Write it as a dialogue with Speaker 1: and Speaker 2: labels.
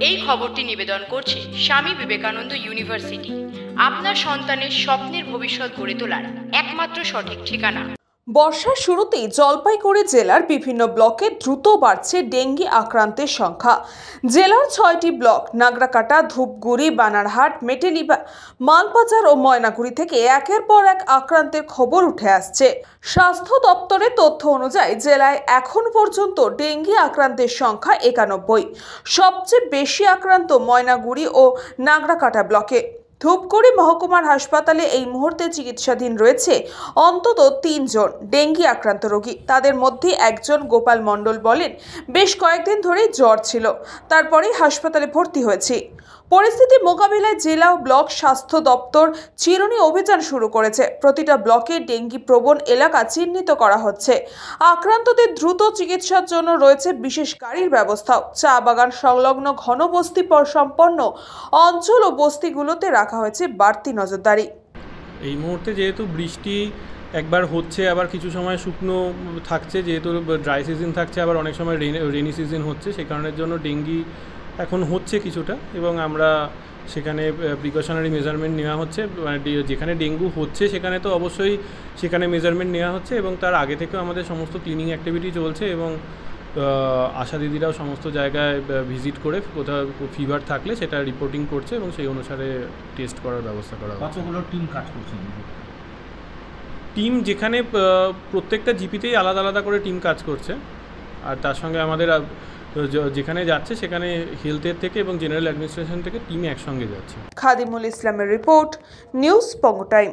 Speaker 1: এই খবরটি নিবেদন করছে স্বামী বিবেকানন্দ ইউনিভার্সিটি, আপনার সন্তানের স্বপ্নের ভবিষ্যৎ গড়ে তোলার একমাত্র সঠিক ঠিকানা।
Speaker 2: বর্ষার শুরুতেই জলপাইগুড়ি জেলার বিভিন্ন ব্লকে দ্রুত বাড়ছে ডেঙ্গি আক্রান্তের সংখ্যা। জেলার 6টি ব্লক নাগরাকাটা, ধূপগুড়ি, বানারহাট, মেটেলিবা, মালবাজার ও ময়নাগুড়ি থেকে একের পর এক আক্রান্তের খবর উঠে আসছে। স্বাস্থ্য দপ্তরের তথ্য অনুযায়ী জেলায় এখন পর্যন্ত ডেঙ্গি আক্রান্তের সংখ্যা 91। সবচেয়ে বেশি আক্রান্ত ময়নাগুড়ি ও নাগরাকাটা ব্লকে। ধূপগুড়ি মহকুমার হাসপাতালে এই মুহূর্তে চিকিৎসাধীন রয়েছে অন্তত 3 জন ডেঙ্গি আক্রান্ত রোগী। তাদের মধ্যে একজন গোপাল মণ্ডল বলেন, বেশ কয়েকদিন ধরেই জ্বর ছিল, তারপরেই হাসপাতালে ভর্তি হয়েছি। পরিস্থিতি মোকাবিলায় জেলা ও ব্লক স্বাস্থ্য দপ্তর চিরুনি অভিযান শুরু করেছে। প্রতিটা ব্লকে ডেঙ্গি প্রবণ এলাকা চিহ্নিত করা হচ্ছে। আক্রান্তদের দ্রুত চিকিৎসার জন্য রয়েছে বিশেষ গাড়ির ব্যবস্থাও। চা বাগান সংলগ্ন ঘনবস্তি সম্পন্ন অঞ্চল ও বস্তিগুলোতে রাখা হয়েছে বাড়তি নজরদারি।
Speaker 3: এই মুহূর্তে যেহেতু বৃষ্টি একবার হচ্ছে, আবার কিছু সময় শুকনো থাকছে, যেহেতু ড্রাই সিজন থাকছে, আবার অনেক সময় রেনি সিজন হচ্ছে, সেই কারণের জন্য ডেঙ্গি এখন হচ্ছে কিছুটা, এবং আমরা সেখানে প্রিকশনারি মেজারমেন্ট নেওয়া হচ্ছে। যেখানে ডেঙ্গু হচ্ছে সেখানে তো অবশ্যই সেখানে মেজারমেন্ট নেওয়া হচ্ছে, এবং তার আগে থেকেও আমাদের সমস্ত ক্লিনিং অ্যাক্টিভিটি চলছে, এবং আশা দিদিরাও সমস্ত জায়গায় ভিজিট করে কোথাও ফিভার থাকলে সেটা রিপোর্টিং করছে, এবং সেই অনুসারে টেস্ট করার ব্যবস্থা করা হচ্ছে।
Speaker 4: কতগুলো টিম কাজ করছে?
Speaker 3: টিম যেখানে প্রত্যেকটা জিপিতেই আলাদা আলাদা করে টিম কাজ করছে, আর তার সঙ্গে আমাদের যেখানে যাচ্ছে সেখানে হেলথের থেকে এবং জেনারেল অ্যাডমিনিস্ট্রেশন থেকে টিম একসঙ্গে যাচ্ছে।
Speaker 2: খাদিমুল ইসলামের রিপোর্ট, নিউজ পঙ্গ টাইম।